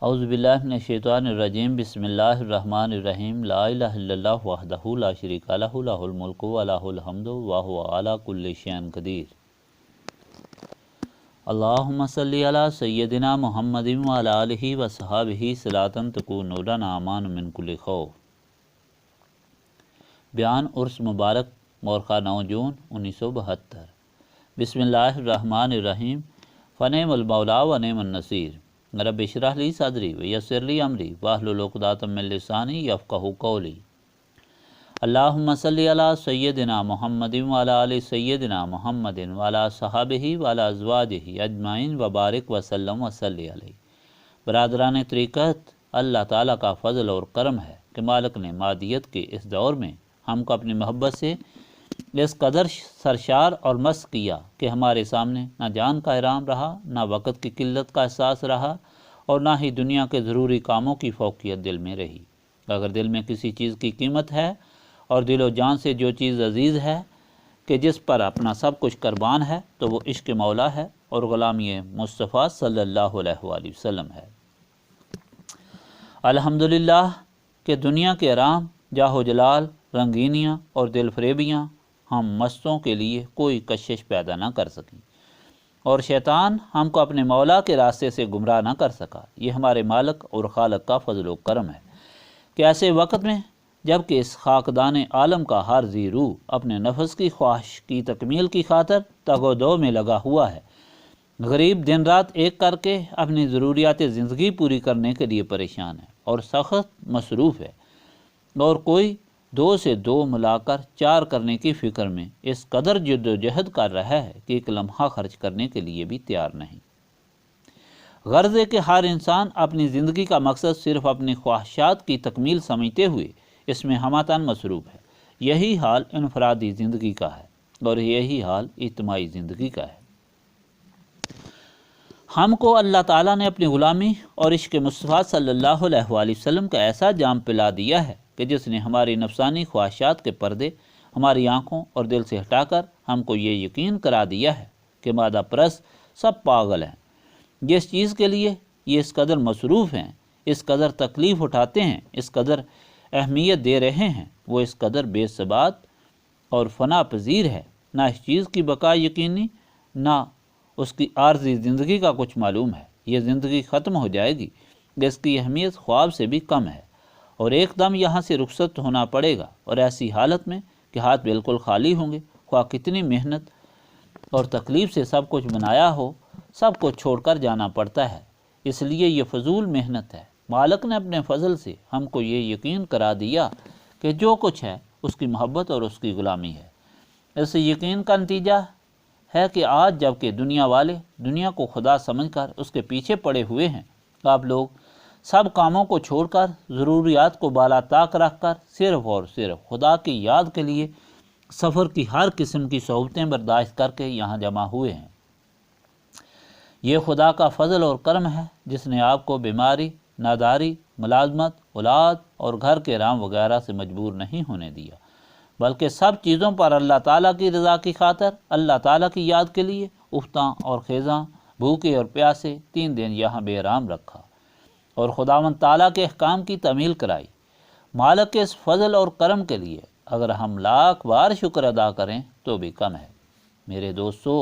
اعوذ باللہ من الشیطان الرجیم بسم اللہ الرحمن الرحیم لا الہ الا اللہ وحدہ لا شریک لہ لہ الملک و لہ الحمد وہو علی کل شیء قدیر۔ اللہم صلی علی سیدنا محمد وعلی آلہ وصحبہ صلاۃ تکون لنا امان من کل خوف۔ بیان عرس مبارک مورخہ 9 جون 1972۔ بسم اللہ الرحمن الرحیم فنعم المولا ونعم النصیر۔ رب اشرح لی صدری ویسر لی امری واحلل عقدۃ من لسانی یفقہوا قولی۔ اللہم صلی علی سیدنا محمد وعلی آل سیدنا محمد وعلی صحابہ وعلی ازواجہ اجمعین وبارک وسلم وصلی علیہ۔ برادران طریقت، اللہ تعالیٰ کا فضل اور کرم ہے کہ مالک نے مادیت کے اس دور میں ہم کو اپنی محبت سے اس قدر سرشار اور مست کیا کہ ہمارے سامنے نہ جان کا احرام رہا، نہ وقت کی قلت کا احساس رہا، اور نہ ہی دنیا کے ضروری کاموں کی فوقیت دل میں رہی۔ اگر دل میں کسی چیز کی قیمت ہے اور دل و جان سے جو چیز عزیز ہے کہ جس پر اپنا سب کچھ قربان ہے تو وہ عشق مولا ہے اور غلامی مصطفیٰ صلی اللہ علیہ وآلہ وسلم ہے۔ الحمدللہ کہ دنیا کے آرام، جاہ و جلال، رنگینیاں اور دل فریبیاں ہم مستوں کے لیے کوئی کشش پیدا نہ کر سکیں، اور شیطان ہم کو اپنے مولا کے راستے سے گمراہ نہ کر سکا۔ یہ ہمارے مالک اور خالق کا فضل و کرم ہے کہ ایسے وقت میں جب کہ اس خاکدان عالم کا ہر ذی روح اپنے نفس کی خواہش کی تکمیل کی خاطر تگ و دو میں لگا ہوا ہے، غریب دن رات ایک کر کے اپنی ضروریات زندگی پوری کرنے کے لیے پریشان ہے اور سخت مصروف ہے، اور کوئی 2 سے 2 ملا کر 4 کرنے کی فکر میں اس قدر جد و جہد کر رہا ہے کہ ایک لمحہ خرچ کرنے کے لیے بھی تیار نہیں۔ غرض ہے کہ ہر انسان اپنی زندگی کا مقصد صرف اپنی خواہشات کی تکمیل سمجھتے ہوئے اس میں ہمہ مصروف ہے۔ یہی حال انفرادی زندگی کا ہے اور یہی حال اجتماعی زندگی کا ہے۔ ہم کو اللہ تعالیٰ نے اپنی غلامی اور عشق مصطفیٰ صلی اللہ علیہ وآلہ وسلم کا ایسا جام پلا دیا ہے کہ جس نے ہماری نفسانی خواہشات کے پردے ہماری آنکھوں اور دل سے ہٹا کر ہم کو یہ یقین کرا دیا ہے کہ مادہ پرست سب پاگل ہیں۔ جس چیز کے لیے یہ اس قدر مصروف ہیں، اس قدر تکلیف اٹھاتے ہیں، اس قدر اہمیت دے رہے ہیں، وہ اس قدر بے ثبات اور فنا پذیر ہے۔ نہ اس چیز کی بقا یقینی، نہ اس کی عارضی زندگی کا کچھ معلوم ہے۔ یہ زندگی ختم ہو جائے گی، اس کی اہمیت خواب سے بھی کم ہے، اور ایک دم یہاں سے رخصت ہونا پڑے گا، اور ایسی حالت میں کہ ہاتھ بالکل خالی ہوں گے، خواہ کتنی محنت اور تکلیف سے سب کچھ بنایا ہو، سب کو چھوڑ کر جانا پڑتا ہے۔ اس لیے یہ فضول محنت ہے۔ مالک نے اپنے فضل سے ہم کو یہ یقین کرا دیا کہ جو کچھ ہے اس کی محبت اور اس کی غلامی ہے۔ اس یقین کا نتیجہ ہے کہ آج جب کہ دنیا والے دنیا کو خدا سمجھ کر اس کے پیچھے پڑے ہوئے ہیں، آپ لوگ سب کاموں کو چھوڑ کر، ضروریات کو بالا طاق رکھ کر صرف اور صرف خدا کی یاد کے لیے سفر کی ہر قسم کی صعوبتیں برداشت کر کے یہاں جمع ہوئے ہیں۔ یہ خدا کا فضل اور کرم ہے جس نے آپ کو بیماری، ناداری، ملازمت، اولاد اور گھر کے رام وغیرہ سے مجبور نہیں ہونے دیا، بلکہ سب چیزوں پر اللہ تعالیٰ کی رضا کی خاطر، اللہ تعالیٰ کی یاد کے لیے افتاں اور خیزاں، بھوکے اور پیاسے 3 دن یہاں بے آرام رکھا اور خداوند تعالیٰ کے احکام کی تعمیل کرائی۔ مالک کے اس فضل اور کرم کے لیے اگر ہم لاکھ بار شکر ادا کریں تو بھی کم ہے۔ میرے دوستو،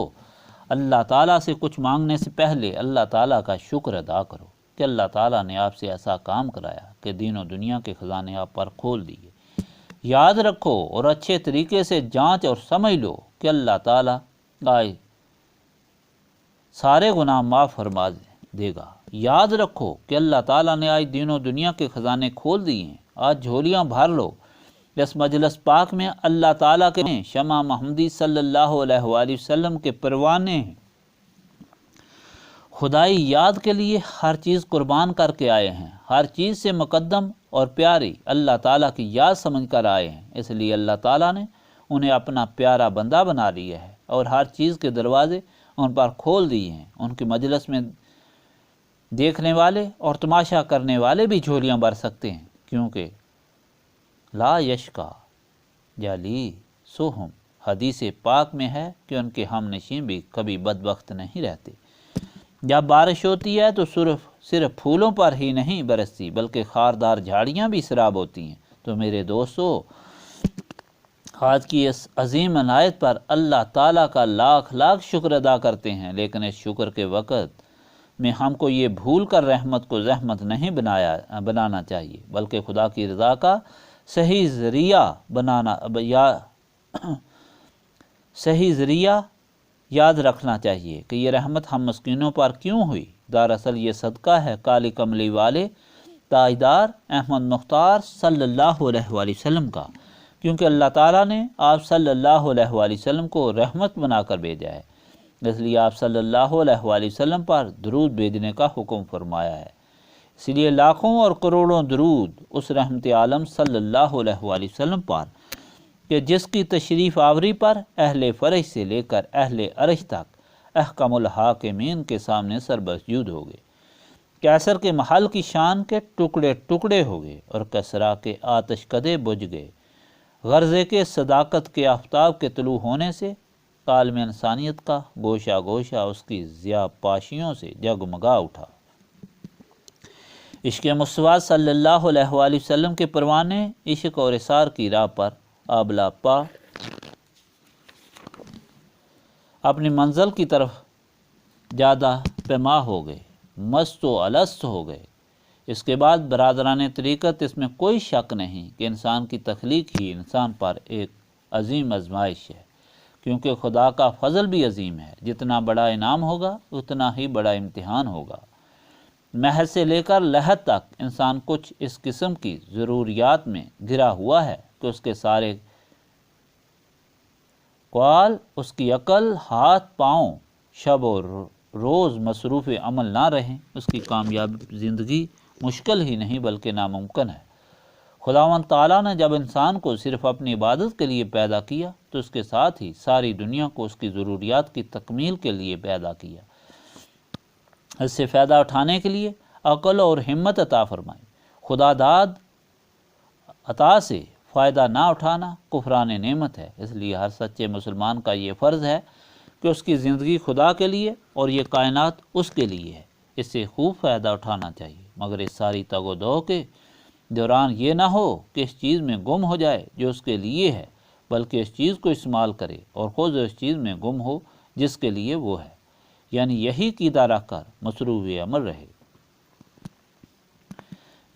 اللہ تعالیٰ سے کچھ مانگنے سے پہلے اللہ تعالیٰ کا شکر ادا کرو کہ اللہ تعالیٰ نے آپ سے ایسا کام کرایا کہ دین و دنیا کے خزانے آپ پر کھول دیے۔ یاد رکھو اور اچھے طریقے سے جانچ اور سمجھ لو کہ اللہ تعالیٰ آج سارے گناہ معاف فرما دے گا۔ یاد رکھو کہ اللہ تعالیٰ نے آج دین و دنیا کے خزانے کھول دیے ہیں۔ آج جھولیاں بھر لو۔ اس مجلس پاک میں اللہ تعالیٰ کے شمع محمدی صلی اللہ علیہ وآلہ وسلم کے پروانے ہیں۔ خدائی یاد کے لیے ہر چیز قربان کر کے آئے ہیں، ہر چیز سے مقدم اور پیاری اللہ تعالیٰ کی یاد سمجھ کر آئے ہیں۔ اس لیے اللہ تعالیٰ نے انہیں اپنا پیارا بندہ بنا لیا ہے اور ہر چیز کے دروازے ان پر کھول دیے ہیں۔ ان کی مجلس میں دیکھنے والے اور تماشا کرنے والے بھی جھولیاں بھر سکتے ہیں، کیونکہ لا یشکا جالی سوہم حدیث پاک میں ہے کہ ان کے ہم نشین بھی کبھی بدبخت نہیں رہتے۔ جب بارش ہوتی ہے تو صرف صرف پھولوں پر ہی نہیں برستی بلکہ خاردار جھاڑیاں بھی سراب ہوتی ہیں۔ تو میرے دوستو، آج کی اس عظیم عنایت پر اللہ تعالیٰ کا لاکھ لاکھ شکر ادا کرتے ہیں، لیکن اس شکر کے وقت میں ہم کو یہ بھول کر رحمت کو زحمت نہیں بنانا چاہیے، بلکہ خدا کی رضا کا صحیح ذریعہ یاد رکھنا چاہیے کہ یہ رحمت ہم مسکینوں پر کیوں ہوئی۔ دراصل یہ صدقہ ہے کالی کملی والے تاجدار احمد مختار صلی اللہ علیہ وآلہ وسلم کا، کیونکہ اللہ تعالیٰ نے آپ صلی اللہ علیہ وآلہ وسلم کو رحمت بنا کر بھیجا ہے، اس لیے آپ صلی اللہ علیہ وآلہ وسلم پر درود بھیجنے کا حکم فرمایا ہے۔ اس لیے لاکھوں اور کروڑوں درود اس رحمت عالم صلی اللہ علیہ وآلہ وسلم پر کہ جس کی تشریف آوری پر اہل فرش سے لے کر اہل عرش تک احکم الحاکمین کے سامنے سربسجود ہو گئے، کیسر کے محل کی شان کے ٹکڑے ٹکڑے ہو گئے اور کسرا کے آتش کدے بجھ گئے، غرضے کے صداقت کے آفتاب کے طلوع ہونے سے عالم انسانیت کا گوشہ گوشہ اس کی ضیاء پاشیوں سے جگمگا اٹھا۔ عشق مصطفیٰ صلی اللہ علیہ وآلہ وسلم کے پروانے عشق اور اثار کی راہ پر آبلا پا اپنی منزل کی طرف زیادہ پیما ہو گئے، مست و الست ہو گئے۔ اس کے بعد برادران طریقت، اس میں کوئی شک نہیں کہ انسان کی تخلیق ہی انسان پر ایک عظیم آزمائش ہے، کیونکہ خدا کا فضل بھی عظیم ہے، جتنا بڑا انعام ہوگا اتنا ہی بڑا امتحان ہوگا۔ محض سے لے کر لحد تک انسان کچھ اس قسم کی ضروریات میں گھرا ہوا ہے کہ اس کے سارے قوال، اس کی عقل، ہاتھ پاؤں شب و روز مصروف عمل نہ رہیں، اس کی کامیاب زندگی مشکل ہی نہیں بلکہ ناممکن ہے۔ خداوند تعالیٰ نے جب انسان کو صرف اپنی عبادت کے لیے پیدا کیا تو اس کے ساتھ ہی ساری دنیا کو اس کی ضروریات کی تکمیل کے لیے پیدا کیا، اس سے فائدہ اٹھانے کے لیے عقل اور ہمت عطا فرمائی۔ خدا داد عطا سے فائدہ نہ اٹھانا کفران نعمت ہے، اس لیے ہر سچے مسلمان کا یہ فرض ہے کہ اس کی زندگی خدا کے لیے اور یہ کائنات اس کے لیے ہے، اس سے خوب فائدہ اٹھانا چاہیے، مگر اس ساری تگ و دو کے دوران یہ نہ ہو کہ اس چیز میں گم ہو جائے جو اس کے لیے ہے، بلکہ اس چیز کو استعمال کرے اور خود اس چیز میں گم ہو جس کے لیے وہ ہے، یعنی یہی قیدہ رکھ کر مصروف عمل رہے۔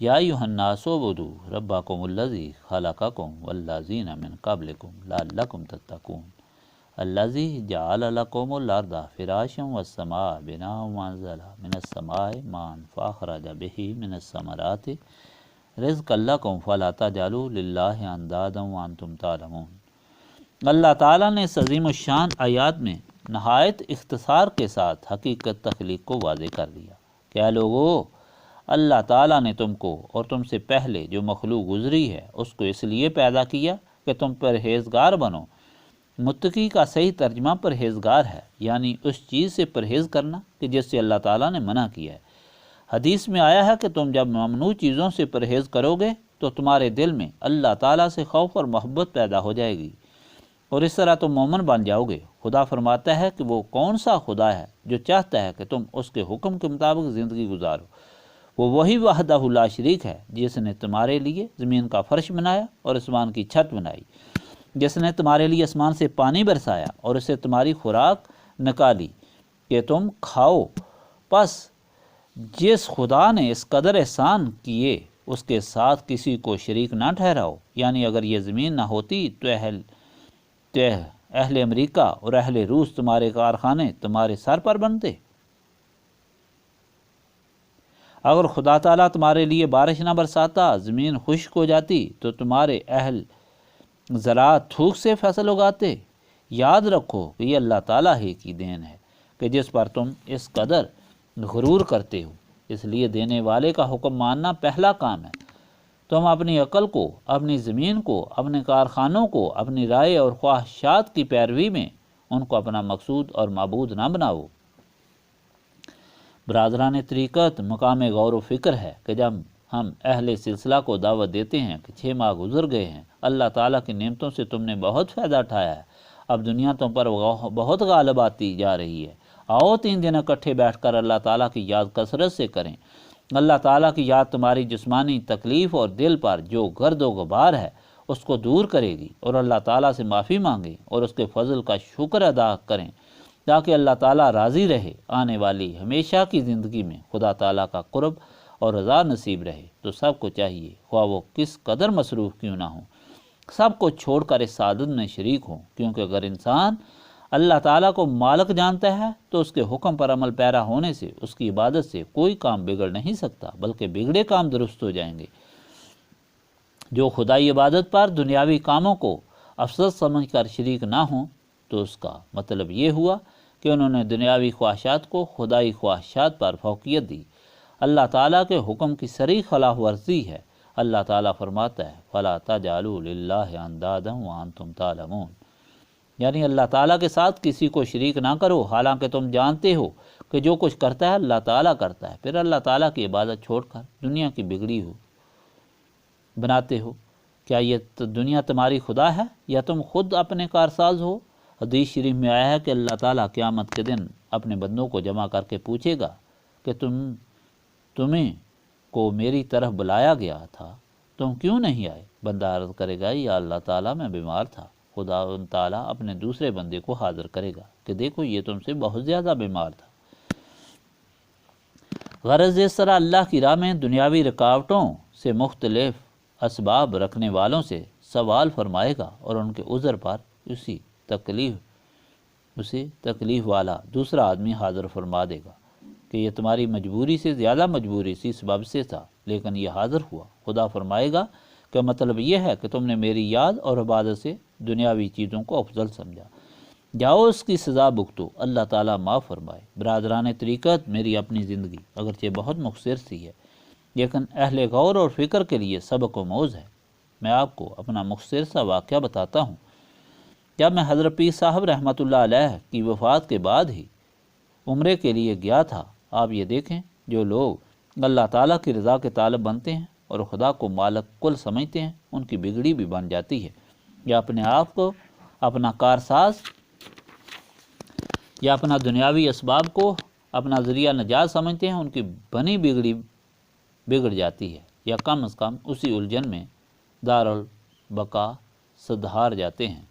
یا ایھا الناس اعبدوا ربکم الذی خلقکم والذین من قبلکم لعلکم تتقون الذی جعل لکم الارض فراشا والسماء بناء وانزل من السماء ماء فاخرج به من الثمرات رزقا لکم فلا تجعلوا للہ اندادا وانتم تعلمون۔ اللہ تعالیٰ نے اس عظیم الشان آیات میں نہایت اختصار کے ساتھ حقیقت تخلیق کو واضح کر دیا۔ کیا لوگو، اللہ تعالیٰ نے تم کو اور تم سے پہلے جو مخلوق گزری ہے اس کو اس لیے پیدا کیا کہ تم پرہیزگار بنو۔ متقی کا صحیح ترجمہ پرہیزگار ہے، یعنی اس چیز سے پرہیز کرنا کہ جس سے اللہ تعالیٰ نے منع کیا ہے۔ حدیث میں آیا ہے کہ تم جب ممنوع چیزوں سے پرہیز کرو گے تو تمہارے دل میں اللہ تعالیٰ سے خوف اور محبت پیدا ہو جائے گی، اور اس طرح تم مومن بن جاؤ گے۔ خدا فرماتا ہے کہ وہ کون سا خدا ہے جو چاہتا ہے کہ تم اس کے حکم کے مطابق زندگی گزارو۔ وہ وہی وحدہ لا شریک ہے جس نے تمہارے لیے زمین کا فرش بنایا اور آسمان کی چھت بنائی، جس نے تمہارے لیے آسمان سے پانی برسایا اور اسے تمہاری خوراک نکالی کہ تم کھاؤ۔ پس جس خدا نے اس قدر احسان کیے اس کے ساتھ کسی کو شریک نہ ٹھہراؤ، یعنی اگر یہ زمین نہ ہوتی تو اہل امریکہ اور اہل روس تمہارے کارخانے تمہارے سر پر بنتے۔ اگر خدا تعالیٰ تمہارے لیے بارش نہ برساتا، زمین خشک ہو جاتی تو تمہارے اہل زراعت تھوک سے فصل اگاتے۔ یاد رکھو کہ یہ اللہ تعالیٰ ہی کی دین ہے کہ جس پر تم اس قدر غرور کرتے ہو، اس لیے دینے والے کا حکم ماننا پہلا کام ہے۔ تم اپنی عقل کو، اپنی زمین کو، اپنے کارخانوں کو، اپنی رائے اور خواہشات کی پیروی میں ان کو اپنا مقصود اور معبود نہ بناؤ۔ برادران طریقت، مقام غور و فکر ہے کہ جب ہم اہل سلسلہ کو دعوت دیتے ہیں کہ 6 ماہ گزر گئے ہیں، اللہ تعالیٰ کی نعمتوں سے تم نے بہت فائدہ اٹھایا ہے، اب دنیا تم پر بہت غالب آتی جا رہی ہے، آؤ 3 دن اکٹھے بیٹھ کر اللہ تعالیٰ کی یاد کثرت سے کریں۔ اللہ تعالیٰ کی یاد تمہاری جسمانی تکلیف اور دل پر جو گرد و غبار ہے اس کو دور کرے گی، اور اللہ تعالیٰ سے معافی مانگیں اور اس کے فضل کا شکر ادا کریں تاکہ اللہ تعالیٰ راضی رہے۔ آنے والی ہمیشہ کی زندگی میں خدا تعالیٰ کا قرب اور رضا نصیب رہے تو سب کو چاہیے، خواہ وہ کس قدر مصروف کیوں نہ ہوں، سب کو چھوڑ کر اس سعادت میں شریک ہوں، کیونکہ اگر انسان اللہ تعالیٰ کو مالک جانتا ہے تو اس کے حکم پر عمل پیرا ہونے سے اس کی عبادت سے کوئی کام بگڑ نہیں سکتا، بلکہ بگڑے کام درست ہو جائیں گے۔ جو خدائی عبادت پر دنیاوی کاموں کو افضل سمجھ کر شریک نہ ہوں تو اس کا مطلب یہ ہوا کہ انہوں نے دنیاوی خواہشات کو خدائی خواہشات پر فوقیت دی۔ اللہ تعالیٰ کے حکم کی صریح خلاف ورزی ہے۔ اللہ تعالیٰ فرماتا ہے فَلَا تَجْعَلُوا لِلَّهِ أَنْدَادًا وَأَنْتُمْ تَعْلَمُونَ، یعنی اللہ تعالیٰ کے ساتھ کسی کو شریک نہ کرو حالانکہ تم جانتے ہو کہ جو کچھ کرتا ہے اللہ تعالیٰ کرتا ہے۔ پھر اللہ تعالیٰ کی عبادت چھوڑ کر دنیا کی بگڑی ہو بناتے ہو۔ کیا یہ دنیا تمہاری خدا ہے یا تم خود اپنے کارساز ہو؟ حدیث شریف میں آیا ہے کہ اللہ تعالیٰ قیامت کے دن اپنے بندوں کو جمع کر کے پوچھے گا کہ تمہیں کو میری طرف بلایا گیا تھا، تم کیوں نہیں آئے؟ بندہ عرض کرے گا یا اللہ تعالیٰ میں بیمار تھا۔ خدا تعالیٰ اپنے دوسرے بندے کو حاضر کرے گا کہ دیکھو یہ تم سے بہت زیادہ بیمار تھا۔ غرض اس طرح اللہ کی راہ میں دنیاوی رکاوٹوں سے مختلف اسباب رکھنے والوں سے سوال فرمائے گا اور ان کے عذر پر اسے تکلیف والا دوسرا آدمی حاضر فرما دے گا کہ یہ تمہاری مجبوری سے زیادہ مجبوری سی سبب سے تھا لیکن یہ حاضر ہوا۔ خدا فرمائے گا کہ مطلب یہ ہے کہ تم نے میری یاد اور عبادت سے دنیاوی چیزوں کو افضل سمجھا، جاؤ اس کی سزا بھگتو، اللہ تعالیٰ معاف فرمائے۔ برادران طریقت، میری اپنی زندگی اگرچہ بہت مختصر سی ہے لیکن اہل غور اور فکر کے لیے سبق و موز ہے۔ میں آپ کو اپنا مختصر سا واقعہ بتاتا ہوں۔ جب میں حضرت پیر صاحب رحمۃ اللہ علیہ کی وفات کے بعد ہی عمرے کے لیے گیا تھا، آپ یہ دیکھیں جو لوگ اللہ تعالیٰ کی رضا کے طالب بنتے ہیں اور خدا کو مالک کل سمجھتے ہیں ان کی بگڑی بھی بن جاتی ہے، یا اپنے آپ کو اپنا کارساز یا اپنا دنیاوی اسباب کو اپنا ذریعہ نجات سمجھتے ہیں ان کی بنی بگڑی بگڑ جاتی ہے، یا کم از کم اسی الجھن میں دارالبقا صدہار جاتے ہیں۔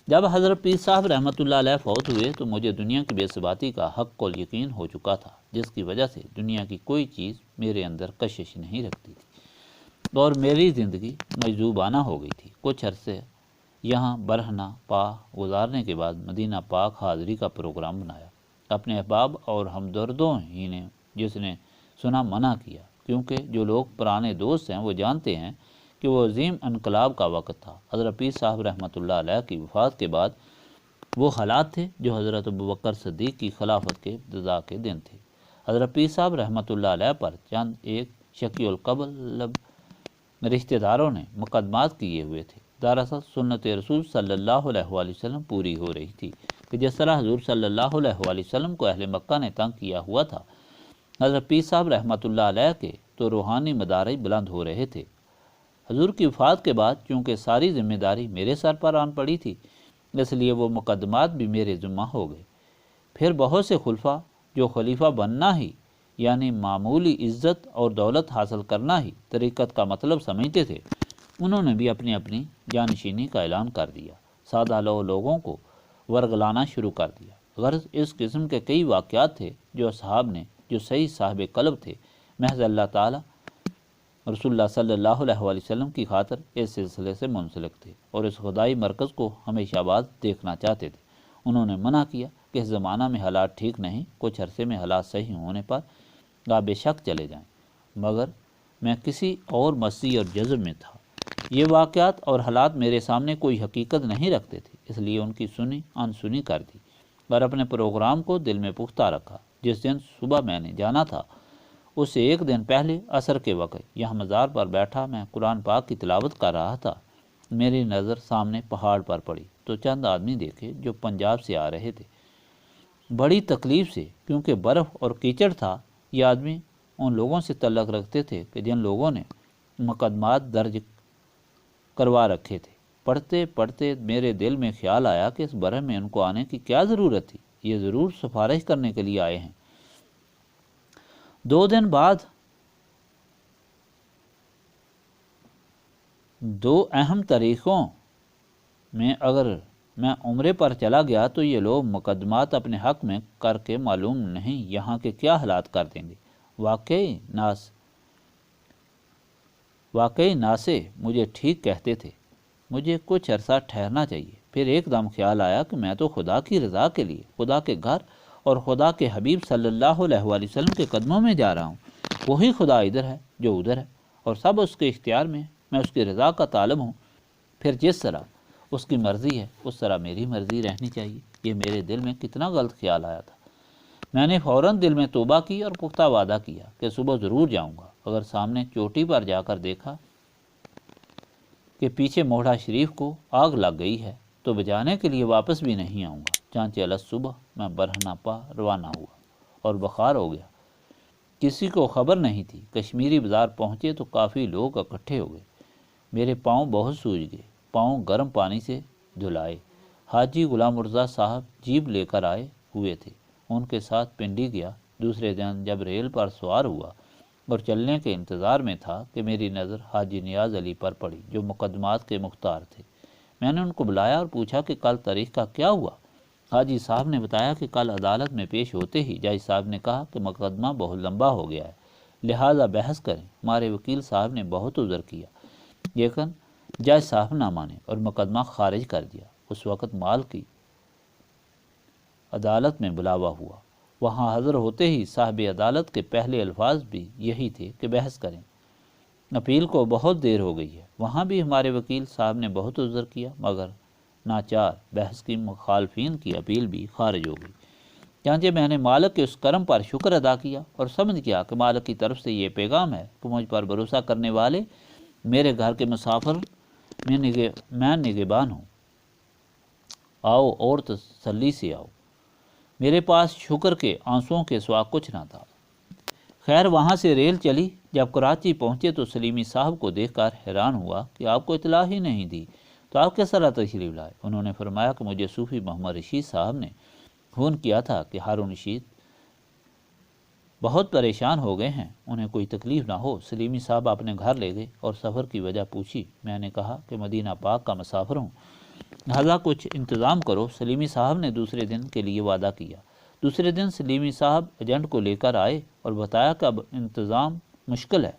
جب حضرت پیر صاحب رحمۃ اللہ علیہ فوت ہوئے تو مجھے دنیا کی بے ثباتی کا حق و یقین ہو چکا تھا، جس کی وجہ سے دنیا کی کوئی چیز میرے اندر کشش نہیں رکھتی تھی اور میری زندگی مجذوبانہ ہو گئی تھی۔ کچھ عرصے یہاں برہنہ پاک گزارنے کے بعد مدینہ پاک حاضری کا پروگرام بنایا۔ اپنے احباب اور ہمدردوں ہی نے جس نے سنا منع کیا، کیونکہ جو لوگ پرانے دوست ہیں وہ جانتے ہیں کہ وہ عظیم انقلاب کا وقت تھا۔ حضرت پیر صاحب رحمۃ اللہ علیہ کی وفات کے بعد وہ حالات تھے جو حضرت ابوبکر صدیق کی خلافت کے ابتدا کے دن تھے۔ حضرت پیر صاحب رحمۃ اللہ علیہ پر چند ایک شکی القلب رشتہ داروں نے مقدمات کیے ہوئے تھے۔ دراصل سنت رسول صلی اللہ علیہ وآلہ وسلم پوری ہو رہی تھی کہ جس طرح حضور صلی اللہ علیہ وآلہ وسلم کو اہل مکہ نے تنگ کیا ہوا تھا، حضرت پیر صاحب رحمۃ اللہ علیہ کے تو روحانی مدارج بلند ہو رہے تھے۔ حضور کی وفات کے بعد چونکہ ساری ذمہ داری میرے سر پر آن پڑی تھی، اس لیے وہ مقدمات بھی میرے ذمہ ہو گئے۔ پھر بہت سے خلفاء جو خلیفہ بننا ہی یعنی معمولی عزت اور دولت حاصل کرنا ہی طریقت کا مطلب سمجھتے تھے، انہوں نے بھی اپنی اپنی جانشینی کا اعلان کر دیا، سادہ لوگوں کو ورگلانا شروع کر دیا۔ غرض اس قسم کے کئی واقعات تھے جو اصحاب نے جو صحیح صاحب قلب تھے محض اللہ تعالیٰ رسول اللہ صلی اللہ علیہ وآلہ وسلم کی خاطر اس سلسلے سے منسلک تھے اور اس خدائی مرکز کو ہمیشہ آباد دیکھنا چاہتے تھے۔ انہوں نے منع کیا کہ اس زمانہ میں حالات ٹھیک نہیں، کچھ عرصے میں حالات صحیح ہونے پر آپ بے شک چلے جائیں، مگر میں کسی اور مسیح اور جذب میں تھا۔ یہ واقعات اور حالات میرے سامنے کوئی حقیقت نہیں رکھتے تھے، اس لیے ان کی انسنی کر دی اور اپنے پروگرام کو دل میں پختہ رکھا۔ جس دن صبح میں نے جانا تھا اس سے ایک دن پہلے عصر کے وقت یہاں مزار پر بیٹھا میں قرآن پاک کی تلاوت کر رہا تھا، میری نظر سامنے پہاڑ پر پڑی تو چند آدمی دیکھے جو پنجاب سے آ رہے تھے۔ بڑی تکلیف سے، کیونکہ برف اور کیچڑ تھا، یہ آدمی ان لوگوں سے تعلق رکھتے تھے کہ جن لوگوں نے مقدمات درج کروا رکھے تھے۔ پڑھتے پڑھتے میرے دل میں خیال آیا کہ اس برف میں ان کو آنے کی کیا ضرورت تھی، یہ ضرور سفارش کرنے کے لیے آئے ہیں۔ 2 دن بعد 2 اہم طریقوں میں اگر میں عمرے پر چلا گیا تو یہ لوگ مقدمات اپنے حق میں کر کے معلوم نہیں یہاں کے کیا حالات کر دیں گے۔ واقعی ناسے مجھے ٹھیک کہتے تھے، مجھے کچھ عرصہ ٹھہرنا چاہیے۔ پھر ایک دم خیال آیا کہ میں تو خدا کی رضا کے لیے خدا کے گھر اور خدا کے حبیب صلی اللہ علیہ وآلہ وسلم کے قدموں میں جا رہا ہوں۔ وہی خدا ادھر ہے جو ادھر ہے، اور سب اس کے اختیار میں ہے۔ میں اس کی رضا کا طالب ہوں، پھر جس طرح اس کی مرضی ہے اس طرح میری مرضی رہنی چاہیے۔ یہ میرے دل میں کتنا غلط خیال آیا تھا۔ میں نے فوراً دل میں توبہ کی اور پختہ وعدہ کیا کہ صبح ضرور جاؤں گا۔ اگر سامنے چوٹی پر جا کر دیکھا کہ پیچھے موڑھا شریف کو آگ لگ گئی ہے تو بجانے کے لیے واپس بھی نہیں آؤں گا۔ چانچہ الگ صبح میں برہنہ پا روانہ ہوا اور بخار ہو گیا۔ کسی کو خبر نہیں تھی۔ کشمیری بازار پہنچے تو کافی لوگ اکٹھے ہو گئے۔ میرے پاؤں بہت سوج گئے۔ پاؤں گرم پانی سے دھلائے۔ حاجی غلام مرزا صاحب جیپ لے کر آئے ہوئے تھے، ان کے ساتھ پنڈی گیا۔ دوسرے دن جب ریل پر سوار ہوا اور چلنے کے انتظار میں تھا کہ میری نظر حاجی نیاز علی پر پڑی جو مقدمات کے مختار تھے۔ میں نے ان کو بلایا اور پوچھا کہ کل تاریخ کا کیا ہوا۔ حاجی صاحب نے بتایا کہ کل عدالت میں پیش ہوتے ہی جج صاحب نے کہا کہ مقدمہ بہت لمبا ہو گیا ہے، لہٰذا بحث کریں۔ ہمارے وکیل صاحب نے بہت عذر کیا، لیکن جج صاحب نہ مانے اور مقدمہ خارج کر دیا۔ اس وقت مال کی عدالت میں بلاوا ہوا۔ وہاں حاضر ہوتے ہی صاحب عدالت کے پہلے الفاظ بھی یہی تھے کہ بحث کریں، اپیل کو بہت دیر ہو گئی ہے۔ وہاں بھی ہمارے وکیل صاحب نے بہت عذر کیا، مگر ناچار بحث کی مخالفین کی اپیل بھی خارج ہو گئی۔ چانچہ میں نے مالک کے اس کرم پر شکر ادا کیا اور سمجھ گیا کہ مالک کی طرف سے یہ پیغام ہے کہ مجھ پر بھروسہ کرنے والے میرے گھر کے مسافر میں نگہبان ہوں۔ آؤ اور تسلی سے آؤ۔ میرے پاس شکر کے آنسوؤں کے سوا کچھ نہ تھا۔ خیر وہاں سے ریل چلی۔ جب کراچی پہنچے تو سلیمی صاحب کو دیکھ کر حیران ہوا کہ آپ کو اطلاع ہی نہیں دی، تو آپ کس طرح تشریف لائے؟ انہوں نے فرمایا کہ مجھے صوفی محمد رشید صاحب نے فون کیا تھا کہ ہارون رشید بہت پریشان ہو گئے ہیں، انہیں کوئی تکلیف نہ ہو۔ سلیمی صاحب اپنے گھر لے گئے اور سفر کی وجہ پوچھی۔ میں نے کہا کہ مدینہ پاک کا مسافر ہوں، لہذا کچھ انتظام کرو۔ سلیمی صاحب نے دوسرے دن کے لیے وعدہ کیا۔ دوسرے دن سلیمی صاحب ایجنٹ کو لے کر آئے اور بتایا کہ اب انتظام مشکل ہے،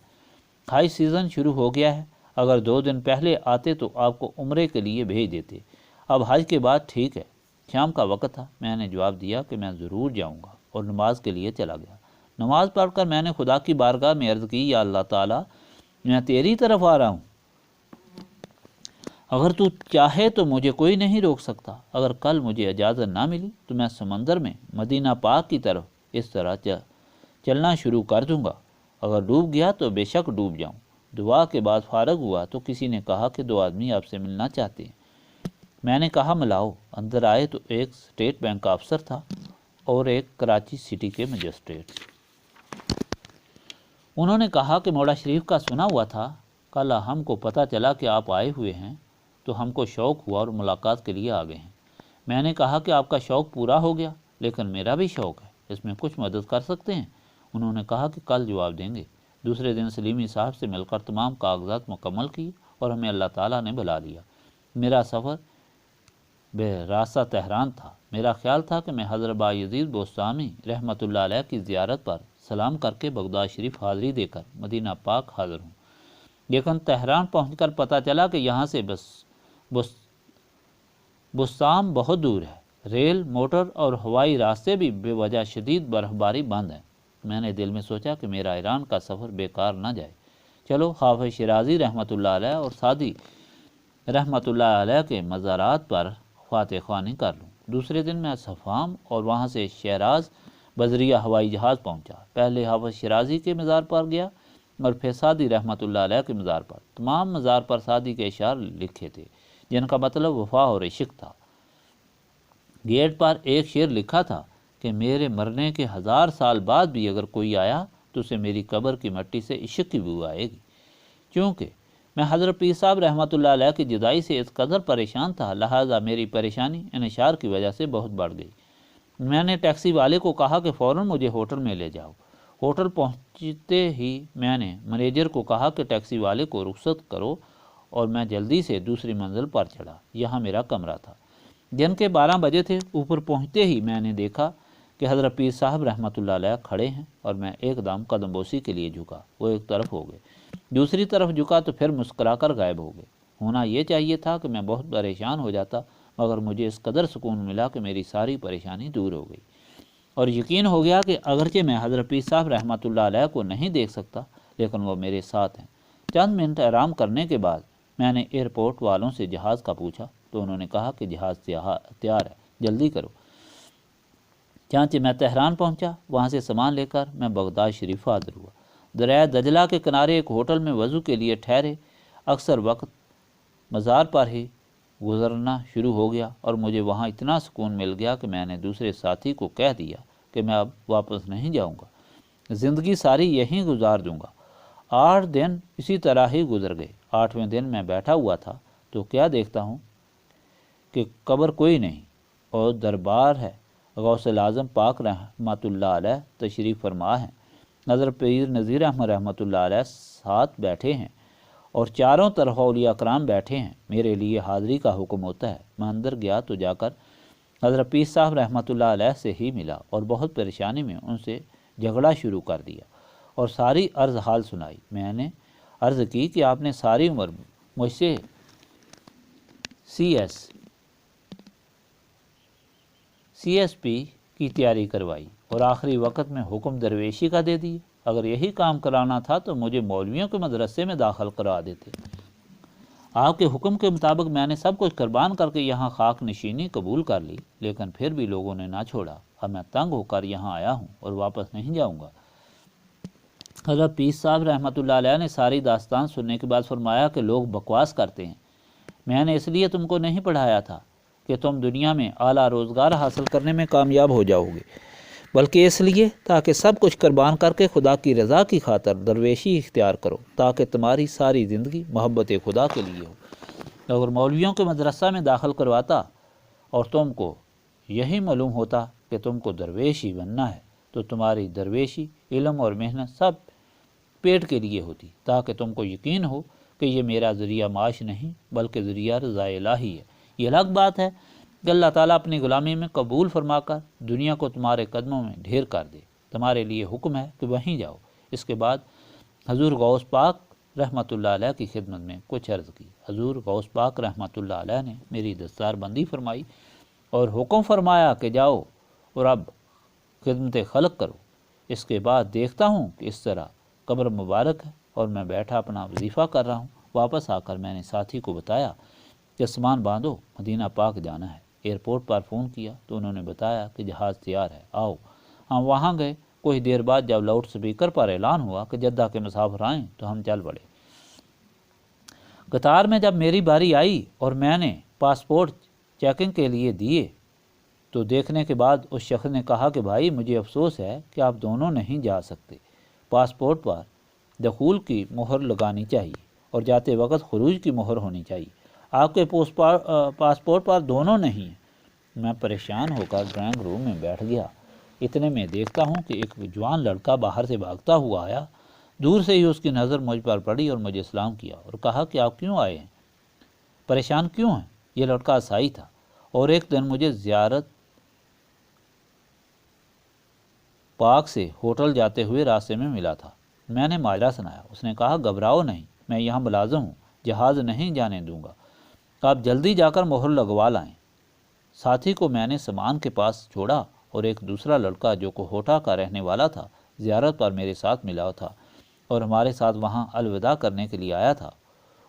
ہائی سیزن شروع ہو گیا ہے۔ اگر 2 دن پہلے آتے تو آپ کو عمرے کے لیے بھیج دیتے، اب حج کے بعد ٹھیک ہے۔ شام کا وقت تھا۔ میں نے جواب دیا کہ میں ضرور جاؤں گا اور نماز کے لیے چلا گیا۔ نماز پڑھ کر میں نے خدا کی بارگاہ میں عرض کی، یا اللہ تعالیٰ میں تیری طرف آ رہا ہوں، اگر تو چاہے تو مجھے کوئی نہیں روک سکتا۔ اگر کل مجھے اجازت نہ ملی تو میں سمندر میں مدینہ پاک کی طرف اس طرح چلنا شروع کر دوں گا۔ اگر ڈوب گیا تو بے شک ڈوب جاؤں۔ دعا کے بعد فارغ ہوا تو کسی نے کہا کہ 2 آدمی آپ سے ملنا چاہتے ہیں۔ میں نے کہا ملاؤ۔ اندر آئے تو ایک اسٹیٹ بینک کا افسر تھا اور ایک کراچی سٹی کے مجسٹریٹ۔ انہوں نے کہا کہ موڑا شریف کا سنا ہوا تھا، کل ہم کو پتہ چلا کہ آپ آئے ہوئے ہیں تو ہم کو شوق ہوا اور ملاقات کے لیے آ گئے ہیں۔ میں نے کہا کہ آپ کا شوق پورا ہو گیا، لیکن میرا بھی شوق ہے، اس میں کچھ مدد کر سکتے ہیں؟ انہوں نے کہا کہ کل جواب دیں گے۔ دوسرے دن سلیمی صاحب سے مل کر تمام کاغذات مکمل کیے اور ہمیں اللہ تعالیٰ نے بلا لیا۔ میرا سفر بے راستہ تہران تھا۔ میرا خیال تھا کہ میں حضرت بایزید بوستامی رحمۃ اللہ علیہ کی زیارت پر سلام کر کے بغداد شریف حاضری دے کر مدینہ پاک حاضر ہوں، لیکن تہران پہنچ کر پتہ چلا کہ یہاں سے بستام بہت دور ہے۔ ریل، موٹر اور ہوائی راستے بھی بے وجہ شدید برف باری بند ہیں۔ میں نے دل میں سوچا کہ میرا ایران کا سفر بیکار نہ جائے، چلو حافظ شیرازی رحمۃ اللہ علیہ اور سعدی رحمۃ اللہ علیہ کے مزارات پر فاتح خوانی کر لوں۔ دوسرے دن میں صفام اور وہاں سے شیراز بذریعہ ہوائی جہاز پہنچا۔ پہلے حافظ شیرازی کے مزار پر گیا اور پھر سعدی رحمۃ اللہ علیہ کے مزار پر۔ تمام مزار پر سعدی کے اشعار لکھے تھے جن کا مطلب وفا اور عشق تھا۔ گیٹ پر ایک شعر لکھا تھا کہ میرے مرنے کے 1000 سال بعد بھی اگر کوئی آیا تو اسے میری قبر کی مٹی سے عشق کی بو آئے گی۔ چونکہ میں حضرت پیر صاحب رحمۃ اللہ علیہ کی جدائی سے اس قدر پریشان تھا، لہٰذا میری پریشانی ان اشعار کی وجہ سے بہت بڑھ گئی۔ میں نے ٹیکسی والے کو کہا کہ فوراً مجھے ہوٹل میں لے جاؤ۔ ہوٹل پہنچتے ہی میں نے مینیجر کو کہا کہ ٹیکسی والے کو رخصت کرو اور میں جلدی سے دوسری منزل پر چڑھا۔ یہاں میرا کمرہ تھا۔ دن کے 12 بجے تھے۔ اوپر پہنچتے ہی میں نے دیکھا کہ حضرت پیر صاحب رحمۃ اللہ علیہ کھڑے ہیں اور میں ایک دم قدم بوسی کے لیے جھکا۔ وہ ایک طرف ہو گئے، دوسری طرف جھکا تو پھر مسکرا کر غائب ہو گئے۔ ہونا یہ چاہیے تھا کہ میں بہت پریشان ہو جاتا، مگر مجھے اس قدر سکون ملا کہ میری ساری پریشانی دور ہو گئی، اور یقین ہو گیا کہ اگرچہ میں حضرت پیر صاحب رحمۃ اللہ علیہ کو نہیں دیکھ سکتا، لیکن وہ میرے ساتھ ہیں۔ چند منٹ آرام کرنے کے بعد میں نے ایئرپورٹ والوں سے جہاز کا پوچھا تو انہوں نے کہا کہ جہاز تیار ہے، جلدی کرو۔ چانچہ میں تہران پہنچا، وہاں سے سامان لے کر میں بغداد شریف حاضر ہوا۔ دریائے دجلہ کے کنارے ایک ہوٹل میں وضو کے لیے ٹھہرے۔ اکثر وقت مزار پر ہی گزرنا شروع ہو گیا اور مجھے وہاں اتنا سکون مل گیا کہ میں نے دوسرے ساتھی کو کہہ دیا کہ میں اب واپس نہیں جاؤں گا، زندگی ساری یہیں گزار دوں گا۔ 8 دن اسی طرح ہی گزر گئے۔ 8ویں دن میں بیٹھا ہوا تھا تو کیا دیکھتا ہوں کہ قبر کوئی نہیں اور دربار ہے۔ غوث الاعظم پاک رحمۃ اللہ علیہ تشریف فرما ہیں، حضرت پیر نذیر احمد رحمۃ اللہ علیہ ساتھ بیٹھے ہیں اور چاروں طرف اولیاء کرام بیٹھے ہیں۔ میرے لیے حاضری کا حکم ہوتا ہے۔ میں اندر گیا تو جا کر حضرت پیر صاحب رحمۃ اللہ علیہ سے ہی ملا اور بہت پریشانی میں ان سے جھگڑا شروع کر دیا اور ساری عرض حال سنائی۔ میں نے عرض کی کہ آپ نے ساری عمر مجھ سے سی ایس پی کی تیاری کروائی اور آخری وقت میں حکم درویشی کا دے دی۔ اگر یہی کام کرانا تھا تو مجھے مولویوں کے مدرسے میں داخل کروا دیتے۔ آپ کے حکم کے مطابق میں نے سب کچھ قربان کر کے یہاں خاک نشینی قبول کر لی، لیکن پھر بھی لوگوں نے نہ چھوڑا۔ اب میں تنگ ہو کر یہاں آیا ہوں اور واپس نہیں جاؤں گا۔ حضرت پیر صاحب رحمۃ اللہ علیہ نے ساری داستان سننے کے بعد فرمایا کہ لوگ بکواس کرتے ہیں۔ میں نے اس لیے تم کو نہیں پڑھایا تھا کہ تم دنیا میں اعلیٰ روزگار حاصل کرنے میں کامیاب ہو جاؤ گے، بلکہ اس لیے تاکہ سب کچھ قربان کر کے خدا کی رضا کی خاطر درویشی اختیار کرو، تاکہ تمہاری ساری زندگی محبت خدا کے لیے ہو۔ اگر مولویوں کے مدرسہ میں داخل کرواتا اور تم کو یہی معلوم ہوتا کہ تم کو درویشی بننا ہے، تو تمہاری درویشی، علم اور محنت سب پیٹ کے لیے ہوتی، تاکہ تم کو یقین ہو کہ یہ میرا ذریعہ معاش نہیں بلکہ ذریعہ رضا الہی ہے۔ یہ الگ بات ہے کہ اللہ تعالیٰ اپنی غلامی میں قبول فرما کر دنیا کو تمہارے قدموں میں ڈھیر کر دے۔ تمہارے لیے حکم ہے کہ وہیں جاؤ۔ اس کے بعد حضور غوث پاک رحمۃ اللہ علیہ کی خدمت میں کچھ عرض کی۔ حضور غوث پاک رحمۃ اللہ علیہ نے میری دستار بندی فرمائی اور حکم فرمایا کہ جاؤ اور اب خدمت خلق کرو۔ اس کے بعد دیکھتا ہوں کہ اس طرح قبر مبارک ہے اور میں بیٹھا اپنا وظیفہ کر رہا ہوں۔ واپس آ کر میں نے ساتھی کو بتایا کہ سامان باندھو، مدینہ پاک جانا ہے۔ ایئرپورٹ پر فون کیا تو انہوں نے بتایا کہ جہاز تیار ہے، آؤ۔ ہم وہاں گئے۔ کچھ دیر بعد جب لاؤڈ سپیکر پر اعلان ہوا کہ جدہ کے مسافر آئیں تو ہم چل پڑے۔ قطار میں جب میری باری آئی اور میں نے پاسپورٹ چیکنگ کے لیے دیے تو دیکھنے کے بعد اس شخص نے کہا کہ بھائی مجھے افسوس ہے کہ آپ دونوں نہیں جا سکتے، پاسپورٹ پر دخول کی مہر لگانی چاہیے اور جاتے وقت خروج کی مہر ہونی چاہیے، آپ کے پاسپورٹ پر دونوں نہیں ہیں۔ میں پریشان ہو کر ڈرائنگ روم میں بیٹھ گیا۔ اتنے میں دیکھتا ہوں کہ ایک جوان لڑکا باہر سے بھاگتا ہوا آیا۔ دور سے ہی اس کی نظر مجھ پر پڑی اور مجھے سلام کیا اور کہا کہ آپ کیوں آئے ہیں، پریشان کیوں ہیں؟ یہ لڑکا عیسائی تھا اور ایک دن مجھے زیارت پاک سے ہوٹل جاتے ہوئے راستے میں ملا تھا۔ میں نے ماجرا سنایا۔ اس نے کہا گھبراؤ نہیں، میں یہاں ملازم ہوں، جہاز نہیں جانے دوں گا، آپ جلدی جا کر مہر لگوا لائیں۔ ساتھی کو میں نے سامان کے پاس چھوڑا اور ایک دوسرا لڑکا جو کوہوٹا کا رہنے والا تھا زیارت پر میرے ساتھ ملا تھا اور ہمارے ساتھ وہاں الوداع کرنے کے لیے آیا تھا۔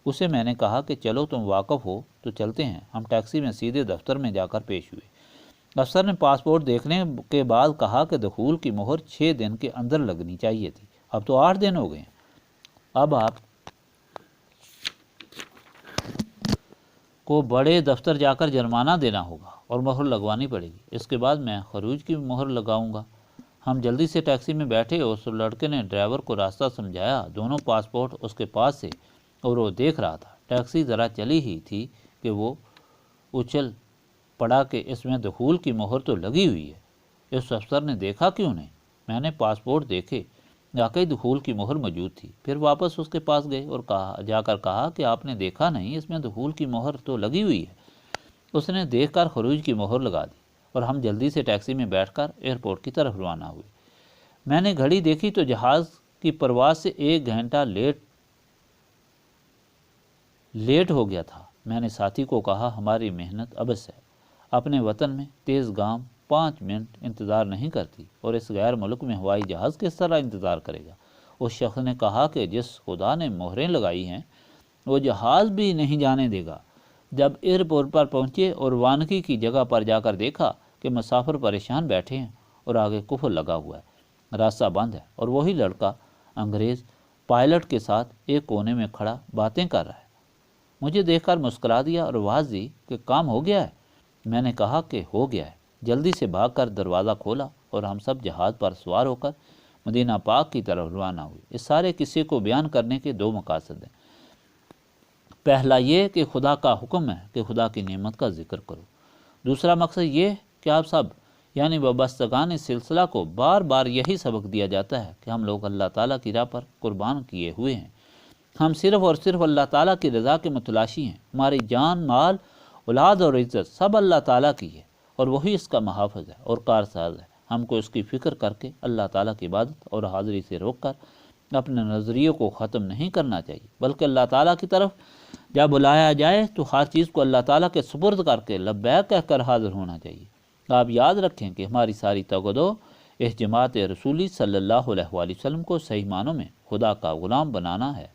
اسے میں نے کہا کہ چلو تم واقف ہو تو چلتے ہیں۔ ہم ٹیکسی میں سیدھے دفتر میں جا کر پیش ہوئے۔ افسر نے پاسپورٹ دیکھنے کے بعد کہا کہ دخول کی مہر 6 دن کے اندر لگنی چاہیے تھی، اب تو 8 دن ہو گئے ہیں، اب آپ کو بڑے دفتر جا کر جرمانہ دینا ہوگا اور مہر لگوانی پڑے گی، اس کے بعد میں خروج کی مہر لگاؤں گا۔ ہم جلدی سے ٹیکسی میں بیٹھے اور اس لڑکے نے ڈرائیور کو راستہ سمجھایا۔ دونوں پاسپورٹ اس کے پاس سے اور وہ دیکھ رہا تھا۔ ٹیکسی ذرا چلی ہی تھی کہ وہ اچھل پڑا کہ اس میں دخول کی مہر تو لگی ہوئی ہے، اس افسر نے دیکھا کیوں نہیں؟ میں نے پاسپورٹ دیکھے، واقعی دخول کی مہر موجود تھی۔ پھر واپس اس کے پاس گئے اور جا کر کہا کہ آپ نے دیکھا نہیں، اس میں دخول کی مہر تو لگی ہوئی ہے۔ اس نے دیکھ کر خروج کی مہر لگا دی اور ہم جلدی سے ٹیکسی میں بیٹھ کر ایئرپورٹ کی طرف روانہ ہوئے۔ میں نے گھڑی دیکھی تو جہاز کی پرواز سے 1 گھنٹہ لیٹ ہو گیا تھا۔ میں نے ساتھی کو کہا ہماری محنت ابس ہے، اپنے وطن میں تیز گام 5 منٹ انتظار نہیں کرتی، اور اس غیر ملک میں ہوائی جہاز کس طرح انتظار کرے گا؟ اس شخص نے کہا کہ جس خدا نے مہریں لگائی ہیں وہ جہاز بھی نہیں جانے دے گا۔ جب ایئرپورٹ پر پہنچے اور وانکی کی جگہ پر جا کر دیکھا کہ مسافر پریشان بیٹھے ہیں اور آگے کفر لگا ہوا ہے، راستہ بند ہے، اور وہی لڑکا انگریز پائلٹ کے ساتھ ایک کونے میں کھڑا باتیں کر رہا ہے۔ مجھے دیکھ کر مسکرا دیا اور آواز دی کہ کام ہو گیا ہے۔ میں نے کہا کہ ہو گیا ہے۔ جلدی سے بھاگ کر دروازہ کھولا اور ہم سب جہاز پر سوار ہو کر مدینہ پاک کی طرف روانہ ہوئے۔ اس سارے قصے کو بیان کرنے کے 2 مقاصد ہیں۔ پہلا یہ کہ خدا کا حکم ہے کہ خدا کی نعمت کا ذکر کرو۔ دوسرا مقصد یہ کہ آپ سب یعنی وابستگان سلسلہ کو بار بار یہی سبق دیا جاتا ہے کہ ہم لوگ اللہ تعالیٰ کی راہ پر قربان کیے ہوئے ہیں۔ ہم صرف اور صرف اللہ تعالیٰ کی رضا کے متلاشی ہیں۔ ہماری جان، مال، اولاد اور عزت سب اللہ تعالیٰ کی ہے، اور وہی اس کا محافظ ہے اور کارساز ہے۔ ہم کو اس کی فکر کر کے اللہ تعالیٰ کی عبادت اور حاضری سے روک کر اپنے نظریوں کو ختم نہیں کرنا چاہیے، بلکہ اللہ تعالیٰ کی طرف جب بلایا جائے تو ہر چیز کو اللہ تعالیٰ کے سپرد کر کے لبیک کہہ کر حاضر ہونا چاہیے۔ آپ یاد رکھیں کہ ہماری ساری توجہ اس جماعت رسولی صلی اللہ علیہ وآلہ وسلم کو صحیح معنوں میں خدا کا غلام بنانا ہے،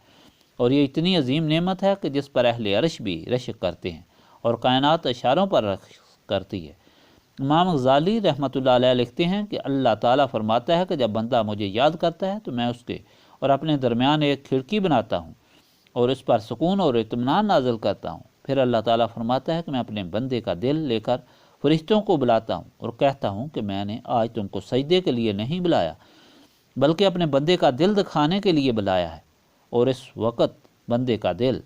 اور یہ اتنی عظیم نعمت ہے کہ جس پر اہل عرش بھی رشک کرتے ہیں اور کائنات اشاروں پر رشک کرتی ہے۔ امام غزالی رحمۃ اللہ علیہ لکھتے ہیں کہ اللہ تعالیٰ فرماتا ہے کہ جب بندہ مجھے یاد کرتا ہے تو میں اس کے اور اپنے درمیان ایک کھڑکی بناتا ہوں اور اس پر سکون اور اطمینان نازل کرتا ہوں۔ پھر اللہ تعالیٰ فرماتا ہے کہ میں اپنے بندے کا دل لے کر فرشتوں کو بلاتا ہوں اور کہتا ہوں کہ میں نے آج تم کو سجدے کے لیے نہیں بلایا بلکہ اپنے بندے کا دل دکھانے کے لیے بلایا ہے، اور اس وقت بندے کا دل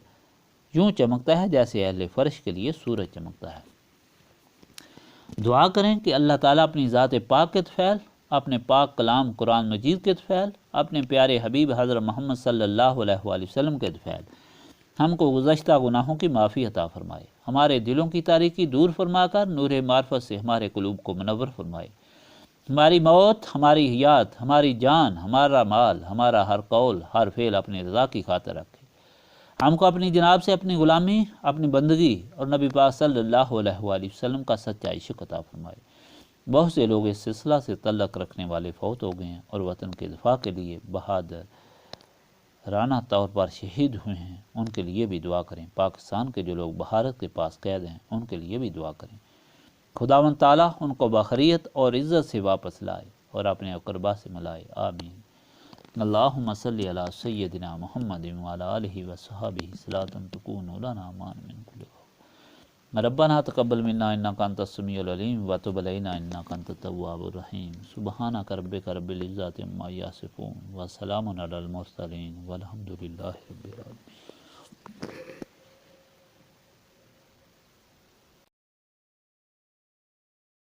یوں چمکتا ہے جیسے اہل فرش کے لیے سورج چمکتا ہے۔ دعا کریں کہ اللہ تعالیٰ اپنی ذات پاک کے طفیل، اپنے پاک کلام قرآن مجید کے طفیل، اپنے پیارے حبیب حضرت محمد صلی اللہ علیہ وآلہ وسلم کے طفیل ہم کو گزشتہ گناہوں کی معافی عطا فرمائے، ہمارے دلوں کی تاریکی دور فرما کر نور معرفت سے ہمارے قلوب کو منور فرمائے۔ ہماری موت، ہماری حیات، ہماری جان، ہمارا مال، ہمارا ہر قول، ہر فعل اپنی رضا کی خاطر رکھے۔ ہم کو اپنی جناب سے اپنی غلامی، اپنی بندگی اور نبی پاک صلی اللہ علیہ وآلہ وسلم کا سچا عشق عطا فرمائے۔ بہت سے لوگ اس سلسلہ سے تعلق رکھنے والے فوت ہو گئے ہیں اور وطن کے دفاع کے لیے بہادر رانہ طور پر شہید ہوئے ہیں، ان کے لیے بھی دعا کریں۔ پاکستان کے جو لوگ بھارت کے پاس قید ہیں ان کے لیے بھی دعا کریں۔ خداوند تعالیٰ ان کو بخیریت اور عزت سے واپس لائے اور اپنے اقربا سے ملائے، آمین۔ اللہم صلی علی سیدنا محمد وعلی آلہ وصحبہ صلاۃ تکون لنا مان من کل خوف۔ ربنا تقبل منا انک انت السمیع العلیم وتب علینا انک انت التواب الرحیم۔ سبحانک ربک رب العزۃ عما یصفون وسلام علی المرسلین والحمد للہ رب العالمین۔